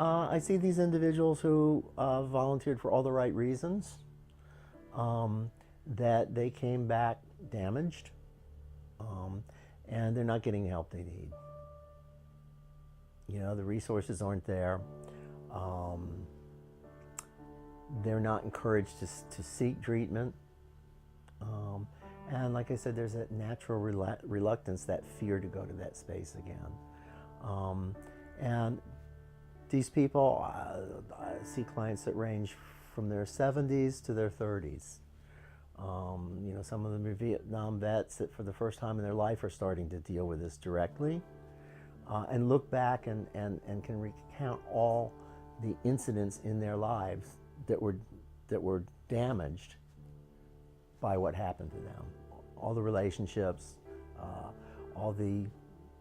I see these individuals who volunteered for all the right reasons, that they came back damaged, and they're not getting the help they need. You know, the resources aren't there. They're not encouraged to seek treatment. And like I said, there's that natural reluctance, that fear to go to that space again. And these people, I see clients that range from their 70s to their 30s. You know, some of them are Vietnam vets that for the first time in their life are starting to deal with this directly, and look back and can recount all the incidents in their lives that were damaged by what happened to them. All the relationships, all the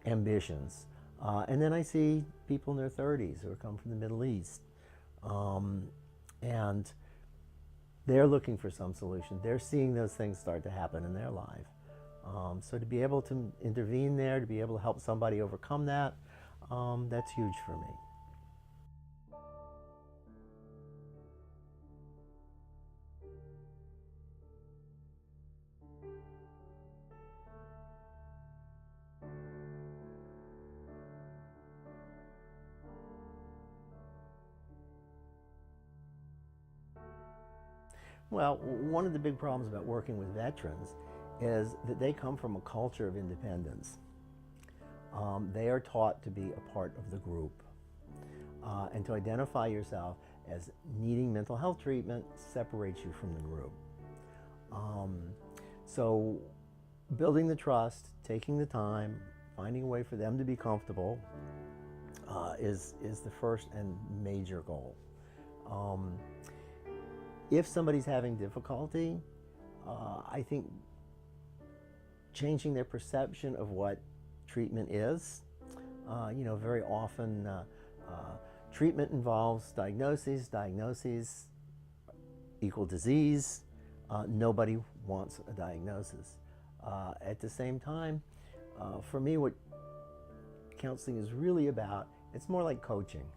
ambitions. And then I see people in their 30s who come from the Middle East, and they're looking for some solution. They're seeing those things start to happen in their life. So to be able to intervene there, to be able to help somebody overcome that, that's huge for me. Well, one of the big problems about working with veterans is that they come from a culture of independence. They are taught to be a part of the group, and to identify yourself as needing mental health treatment separates you from the group. So building the trust, taking the time, finding a way for them to be comfortable is the first and major goal. If somebody's having difficulty, I think changing their perception of what treatment is. You know, very often treatment involves diagnoses. Diagnoses equal disease. Nobody wants a diagnosis. At the same time, for me, what counseling is really about, it's more like coaching.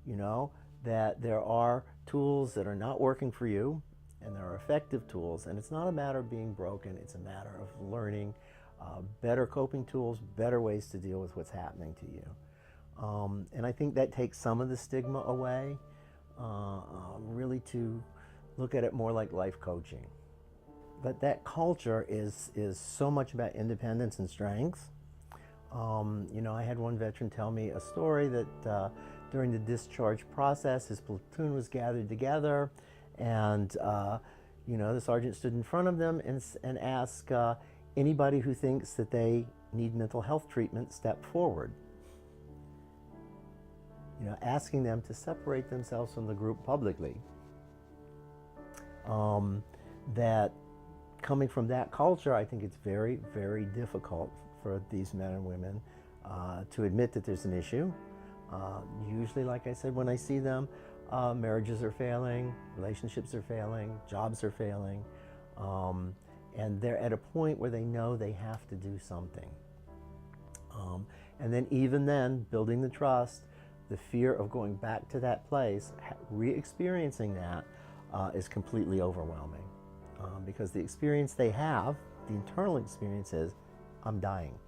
You know, that there are tools that are not working for you, and there are effective tools, and it's not a matter of being broken, it's a matter of learning better coping tools, better ways to deal with what's happening to you. And I think that takes some of the stigma away, really to look at it more like life coaching. But that culture is so much about independence and strength. You know, I had one veteran tell me a story that during the discharge process, his platoon was gathered together, and you know, the sergeant stood in front of them and asked, anybody who thinks that they need mental health treatment, step forward. You know, asking them to separate themselves from the group publicly. That coming from that culture, I think it's very, very difficult for these men and women to admit that there's an issue. Usually, like I said, when I see them, marriages are failing, relationships are failing, jobs are failing, and they're at a point where they know they have to do something. And then even then, building the trust, the fear of going back to that place, re-experiencing that is completely overwhelming. Because the experience they have, the internal experience is, I'm dying.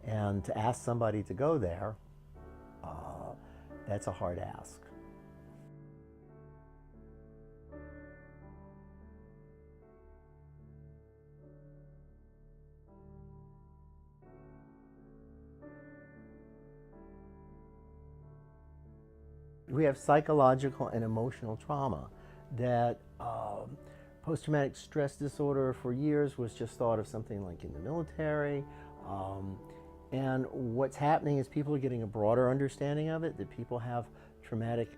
And to ask somebody to go there, that's a hard ask. We have psychological and emotional trauma that post-traumatic stress disorder for years was just thought of something like in the military. And what's happening is people are getting a broader understanding of it, that people have traumatic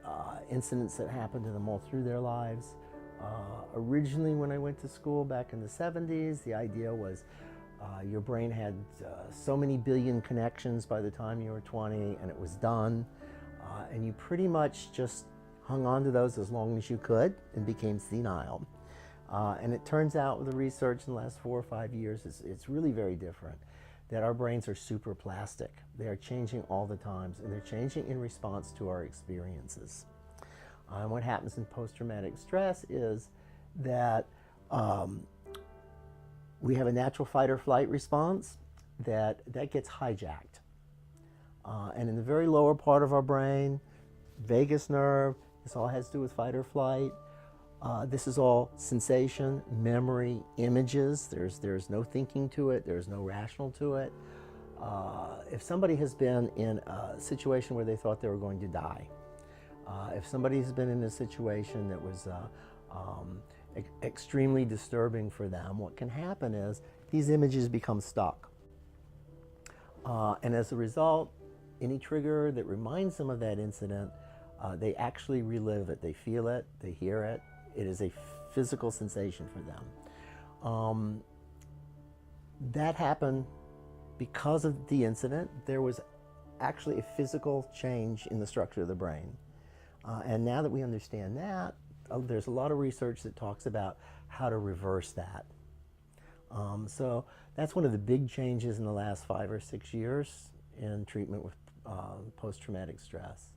incidents that happen to them all through their lives. Originally, when I went to school back in the 70s, the idea was your brain had so many billion connections by the time you were 20, and it was done. And you pretty much just hung on to those as long as you could and became senile. And it turns out with the research in the last 4 or 5 years, it's really very different. that our brains are super plastic. They are changing all the time, and they're changing in response to our experiences. And what happens in post-traumatic stress is that we have a natural fight or flight response that gets hijacked. And in the very lower part of our brain, vagus nerve, this all has to do with fight or flight. This is all sensation, memory, images. There's no thinking to it. There's no rational to it. If somebody has been in a situation where they thought they were going to die, if somebody has been in a situation that was extremely disturbing for them, what can happen is these images become stuck. And as a result, any trigger that reminds them of that incident, they actually relive it. They feel it, they hear it. It is a physical sensation for them. That happened because of the incident. There was actually a physical change in the structure of the brain. And now that we understand that, there's a lot of research that talks about how to reverse that. So that's one of the big changes in the last 5 or 6 years in treatment with post-traumatic stress.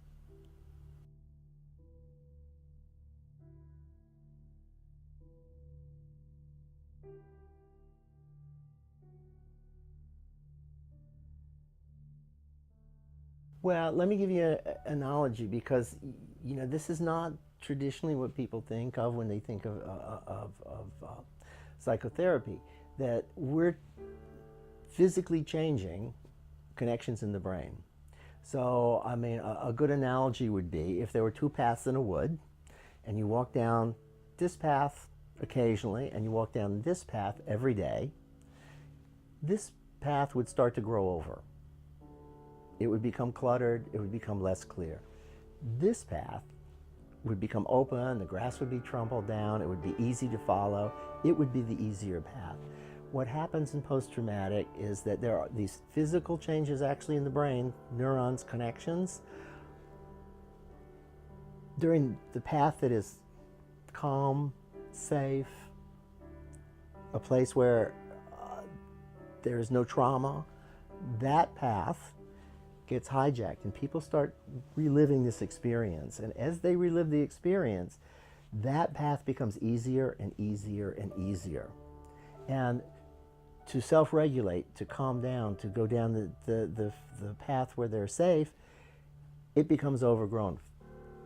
Well, let me give you an analogy, because this is not traditionally what people think of when they think of psychotherapy. That we're physically changing connections in the brain. So, I mean, a good analogy would be if there were 2 paths in a wood, and you walk down this path occasionally, and you walk down this path every day. This path would start to grow over. It would become cluttered, it would become less clear. This path would become open, the grass would be trampled down, it would be easy to follow, it would be the easier path. What happens in post-traumatic is that there are these physical changes actually in the brain, neurons, connections. During the path that is calm, safe, a place where there is no trauma, that path gets hijacked and people start reliving this experience. And as they relive the experience, that path becomes easier and easier and easier. And to self-regulate, to calm down, to go down the path where they're safe, it becomes overgrown.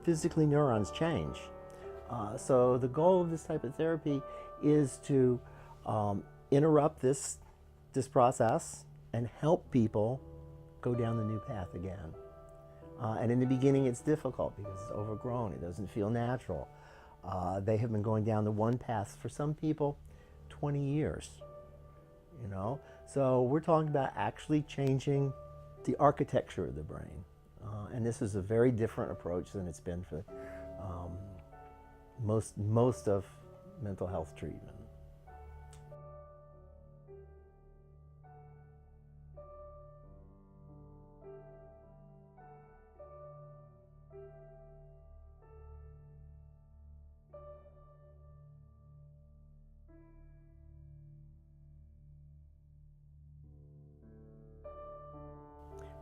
Physically, neurons change. So the goal of this type of therapy is to interrupt this process and help people go down the new path again. And in the beginning it's difficult because it's overgrown, it doesn't feel natural. They have been going down the one path for some people 20 years. So we're talking about actually changing the architecture of the brain. And this is a very different approach than it's been for most of mental health treatment.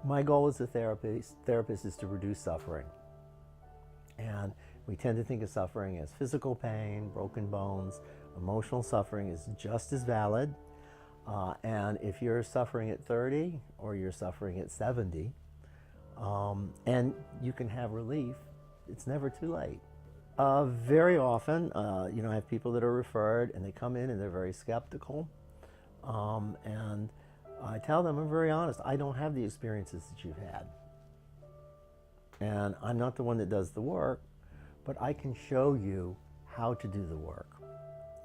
My goal as a therapist is to reduce suffering. And we tend to think of suffering as physical pain, broken bones. Emotional suffering is just as valid. And if you're suffering at 30 or you're suffering at 70, and you can have relief, it's never too late. Very often, I have people that are referred and they come in and they're very skeptical. And I tell them, I'm very honest, I don't have the experiences that you've had. And I'm not the one that does the work, but I can show you how to do the work,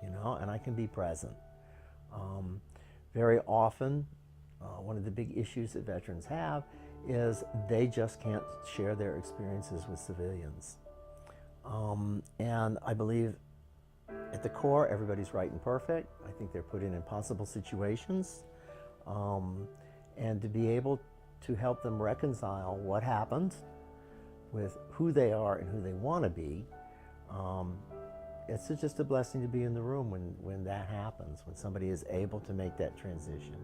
and I can be present. Very often, one of the big issues that veterans have is they just can't share their experiences with civilians. And I believe at the core, everybody's right and perfect. I think they're put in impossible situations. And to be able to help them reconcile what happened with who they are and who they want to be, it's just a blessing to be in the room when that happens, when somebody is able to make that transition.